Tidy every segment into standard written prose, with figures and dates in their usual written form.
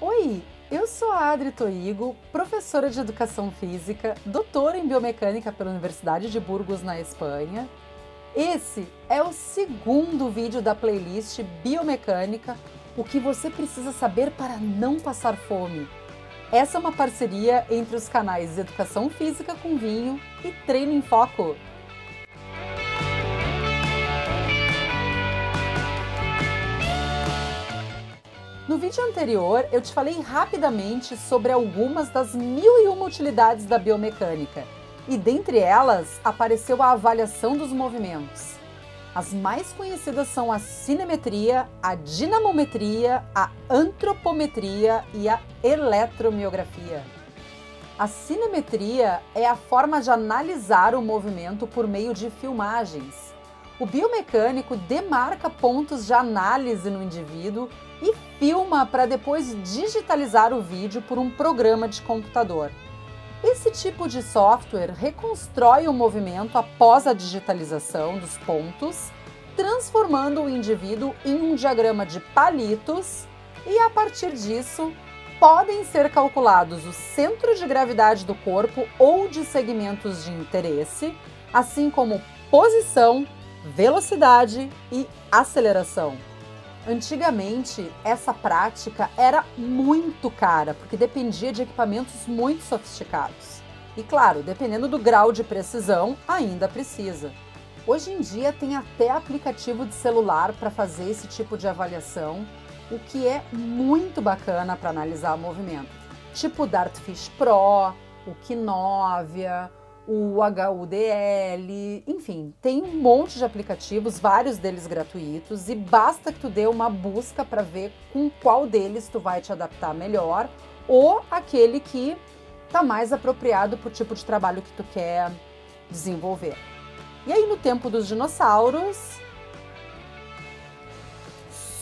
Oi, eu sou a Adri Toigo, professora de Educação Física, doutora em Biomecânica pela Universidade de Burgos, na Espanha. Esse é o segundo vídeo da playlist Biomecânica, o que você precisa saber para não passar fome. Essa é uma parceria entre os canais Educação Física com Vinho e Treino em Foco. No vídeo anterior, eu te falei rapidamente sobre algumas das 1001 utilidades da biomecânica, e dentre elas apareceu a avaliação dos movimentos. As mais conhecidas são a cinemetria, a dinamometria, a antropometria e a eletromiografia. A cinemetria é a forma de analisar o movimento por meio de filmagens. O biomecânico demarca pontos de análise no indivíduo e filma para depois digitalizar o vídeo por um programa de computador. Esse tipo de software reconstrói o movimento após a digitalização dos pontos, transformando o indivíduo em um diagrama de palitos e, a partir disso, podem ser calculados o centro de gravidade do corpo ou de segmentos de interesse, assim como posição, velocidade e aceleração. Antigamente, essa prática era muito cara, porque dependia de equipamentos muito sofisticados. E claro, dependendo do grau de precisão, ainda precisa. Hoje em dia tem até aplicativo de celular para fazer esse tipo de avaliação, o que é muito bacana para analisar o movimento. Tipo o Dartfish Pro, o Kinovia, o HUDL, enfim, tem um monte de aplicativos, vários deles gratuitos, e basta que tu dê uma busca para ver com qual deles tu vai te adaptar melhor ou aquele que está mais apropriado para o tipo de trabalho que tu quer desenvolver. E aí, no tempo dos dinossauros,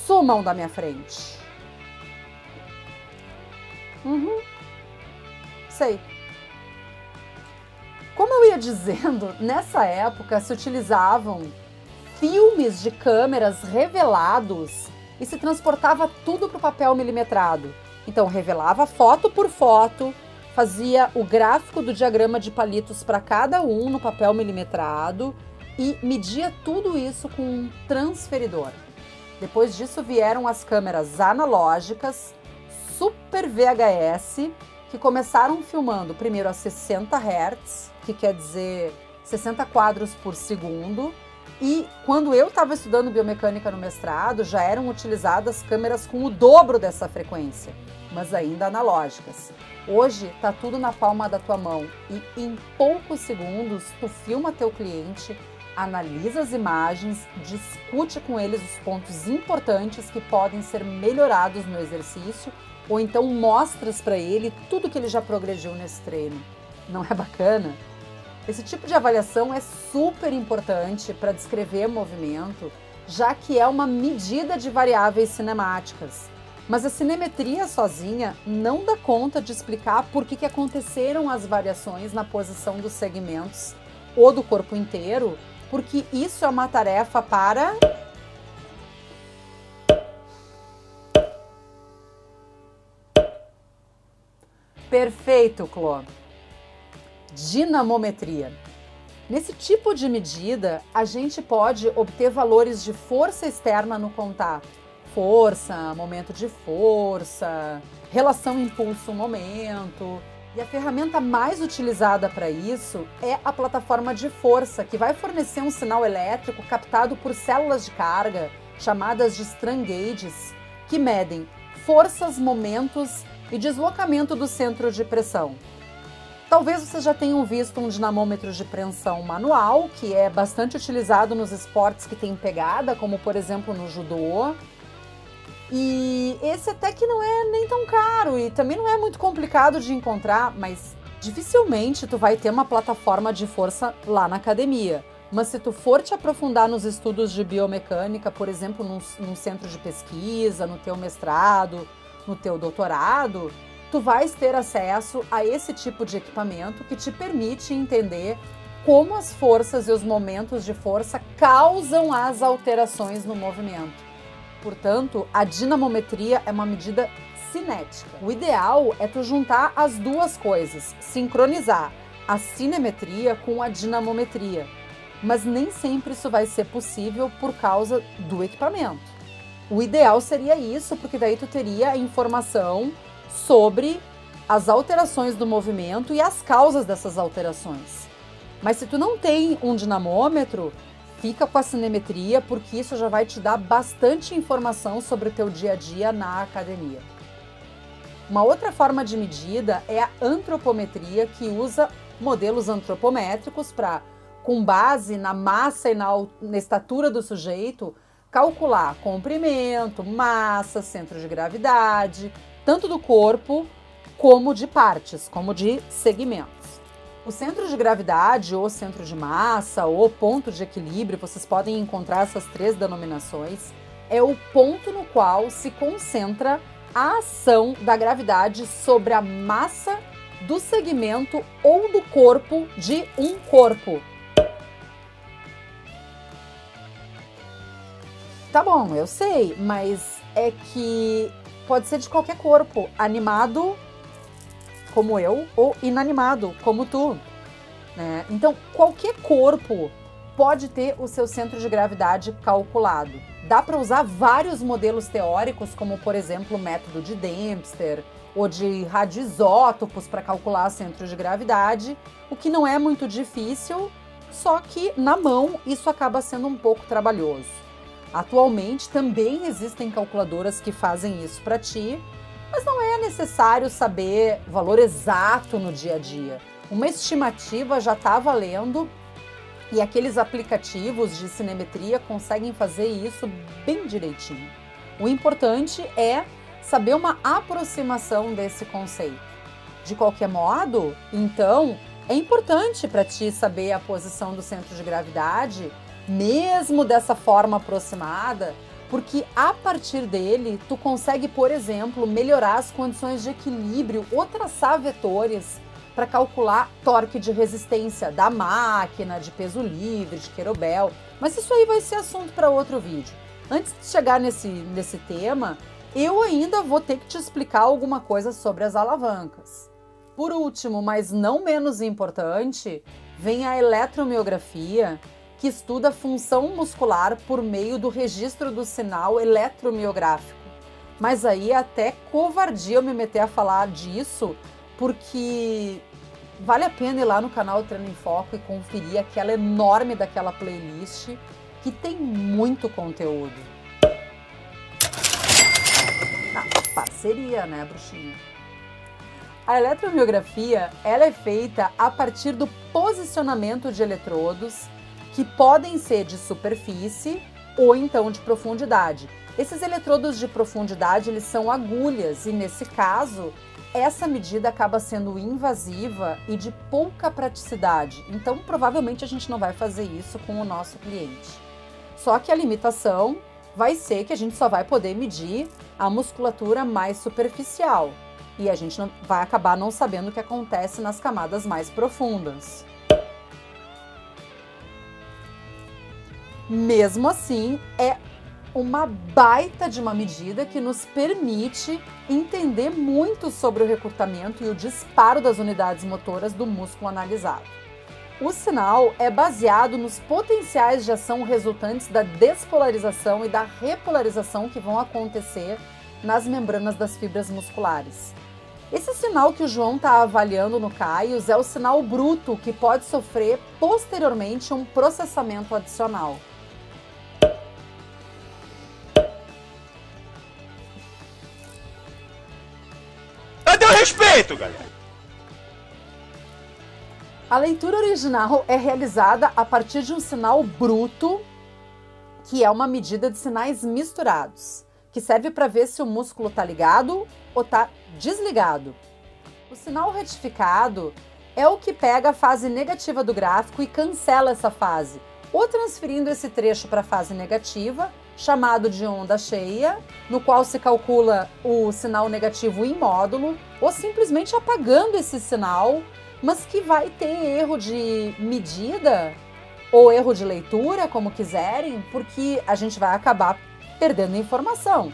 sumam da minha frente. Sei. Como eu ia dizendo, nessa época se utilizavam filmes de câmeras revelados e se transportava tudo para o papel milimetrado. Então revelava foto por foto, fazia o gráfico do diagrama de palitos para cada um no papel milimetrado e media tudo isso com um transferidor. Depois disso vieram as câmeras analógicas, Super VHS, que começaram filmando primeiro a 60 Hz, que quer dizer 60 quadros por segundo, e quando eu estava estudando biomecânica no mestrado, já eram utilizadas câmeras com o dobro dessa frequência, mas ainda analógicas. Hoje está tudo na palma da tua mão e em poucos segundos tu filma teu cliente, analisa as imagens, discute com eles os pontos importantes que podem ser melhorados no exercício, ou então mostras para ele tudo que ele já progrediu nesse treino. Não é bacana? Esse tipo de avaliação é super importante para descrever movimento, já que é uma medida de variáveis cinemáticas. Mas a cinemetria sozinha não dá conta de explicar por que aconteceram as variações na posição dos segmentos ou do corpo inteiro, porque isso é uma tarefa para... Perfeito, Clô! Dinamometria. Nesse tipo de medida, a gente pode obter valores de força externa no contato. Força, momento de força, relação impulso-momento. E a ferramenta mais utilizada para isso é a plataforma de força, que vai fornecer um sinal elétrico captado por células de carga, chamadas de strain gauges, que medem forças, momentos e deslocamento do centro de pressão. Talvez vocês já tenham visto um dinamômetro de preensão manual, que é bastante utilizado nos esportes que têm pegada, como por exemplo no judô. E esse até que não é nem tão caro e também não é muito complicado de encontrar, mas dificilmente tu vai ter uma plataforma de força lá na academia. Mas se tu for te aprofundar nos estudos de biomecânica, por exemplo, num centro de pesquisa, no teu mestrado, no teu doutorado, tu vais ter acesso a esse tipo de equipamento que te permite entender como as forças e os momentos de força causam as alterações no movimento. Portanto, a dinamometria é uma medida cinética. O ideal é tu juntar as duas coisas, sincronizar a cinemetria com a dinamometria. Mas nem sempre isso vai ser possível por causa do equipamento. O ideal seria isso, porque daí tu teria a informação sobre as alterações do movimento e as causas dessas alterações. Mas se tu não tem um dinamômetro, fica com a cinemetria, porque isso já vai te dar bastante informação sobre o teu dia a dia na academia. Uma outra forma de medida é a antropometria, que usa modelos antropométricos para, com base na massa e na estatura do sujeito, calcular comprimento, massa, centro de gravidade, tanto do corpo como de partes, como de segmentos. O centro de gravidade, ou centro de massa, ou ponto de equilíbrio, vocês podem encontrar essas três denominações, é o ponto no qual se concentra a ação da gravidade sobre a massa do segmento ou do corpo de um corpo. Tá bom, eu sei, mas é que pode ser de qualquer corpo, animado como eu ou inanimado como tu, né? Então, qualquer corpo pode ter o seu centro de gravidade calculado. Dá para usar vários modelos teóricos, como por exemplo o método de Dempster ou de radioisótopos para calcular centro de gravidade, o que não é muito difícil, só que na mão isso acaba sendo um pouco trabalhoso. Atualmente também existem calculadoras que fazem isso para ti, mas não é necessário saber o valor exato no dia a dia. Uma estimativa já está valendo e aqueles aplicativos de cinemetria conseguem fazer isso bem direitinho. O importante é saber uma aproximação desse conceito. De qualquer modo, então, é importante para ti saber a posição do centro de gravidade, mesmo dessa forma aproximada, porque a partir dele tu consegue, por exemplo, melhorar as condições de equilíbrio ou traçar vetores para calcular torque de resistência da máquina, de peso livre, de querobel. Mas isso aí vai ser assunto para outro vídeo. Antes de chegar nesse tema, eu ainda vou ter que te explicar alguma coisa sobre as alavancas. Por último, mas não menos importante, vem a eletromiografia, que estuda a função muscular por meio do registro do sinal eletromiográfico. Mas aí é até covardia eu me meter a falar disso, porque vale a pena ir lá no canal Treino em Foco e conferir aquela enorme daquela playlist, que tem muito conteúdo. Parceria, né, bruxinha? A eletromiografia, ela é feita a partir do posicionamento de eletrodos que podem ser de superfície ou então de profundidade. Esses eletrodos de profundidade, eles são agulhas e nesse caso, essa medida acaba sendo invasiva e de pouca praticidade. Então, provavelmente a gente não vai fazer isso com o nosso cliente. Só que a limitação vai ser que a gente só vai poder medir a musculatura mais superficial e a gente vai acabar não sabendo o que acontece nas camadas mais profundas. Mesmo assim, é uma baita de uma medida que nos permite entender muito sobre o recrutamento e o disparo das unidades motoras do músculo analisado. O sinal é baseado nos potenciais de ação resultantes da despolarização e da repolarização que vão acontecer nas membranas das fibras musculares. Esse sinal que o João está avaliando no CAIOS é o sinal bruto, que pode sofrer posteriormente um processamento adicional. Cadê o respeito, galera? A leitura original é realizada a partir de um sinal bruto, que é uma medida de sinais misturados, que serve para ver se o músculo está ligado ou está desligado. O sinal retificado é o que pega a fase negativa do gráfico e cancela essa fase, ou transferindo esse trecho para a fase negativa, chamado de onda cheia, no qual se calcula o sinal negativo em módulo, ou simplesmente apagando esse sinal, mas que vai ter erro de medida ou erro de leitura, como quiserem, porque a gente vai acabar perdendo informação.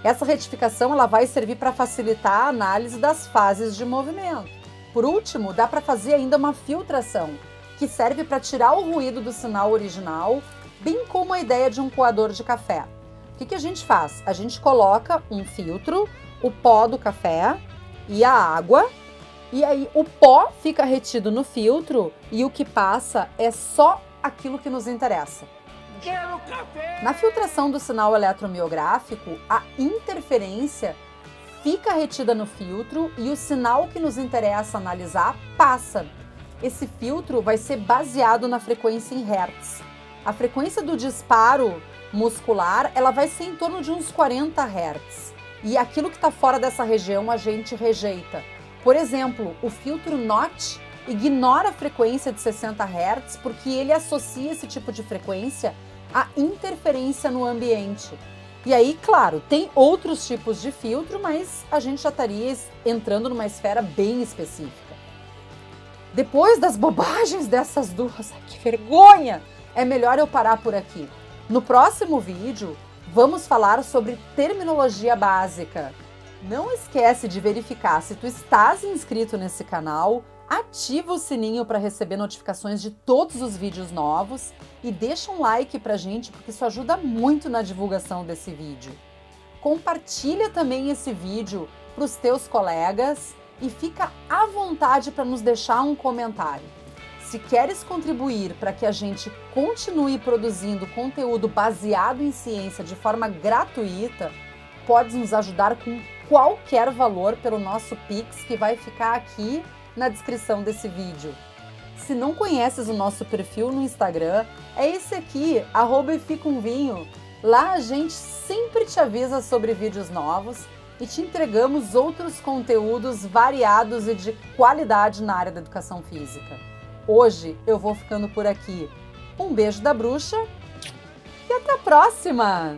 Essa retificação ela vai servir para facilitar a análise das fases de movimento. Por último, dá para fazer ainda uma filtração, que serve para tirar o ruído do sinal original, bem como a ideia de um coador de café. O que a gente faz? A gente coloca um filtro, o pó do café e a água, e aí o pó fica retido no filtro e o que passa é só aquilo que nos interessa. Quero café! Na filtração do sinal eletromiográfico, a interferência fica retida no filtro e o sinal que nos interessa analisar passa. Esse filtro vai ser baseado na frequência em Hertz. A frequência do disparo muscular ela vai ser em torno de uns 40 Hz. E aquilo que está fora dessa região a gente rejeita. Por exemplo, o filtro NOT ignora a frequência de 60 Hz porque ele associa esse tipo de frequência à interferência no ambiente. E aí, claro, tem outros tipos de filtro, mas a gente já estaria entrando numa esfera bem específica. Depois das bobagens dessas duas, que vergonha! É melhor eu parar por aqui. No próximo vídeo, vamos falar sobre terminologia básica. Não esquece de verificar se tu estás inscrito nesse canal, ativa o sininho para receber notificações de todos os vídeos novos e deixa um like pra gente, porque isso ajuda muito na divulgação desse vídeo. Compartilha também esse vídeo para os teus colegas e fica à vontade para nos deixar um comentário. Se queres contribuir para que a gente continue produzindo conteúdo baseado em ciência de forma gratuita, podes nos ajudar com qualquer valor pelo nosso Pix, que vai ficar aqui na descrição desse vídeo. Se não conheces o nosso perfil no Instagram, é esse aqui, @eficumvinho. Lá a gente sempre te avisa sobre vídeos novos e te entregamos outros conteúdos variados e de qualidade na área da educação física. Hoje eu vou ficando por aqui. Um beijo da bruxa e até a próxima!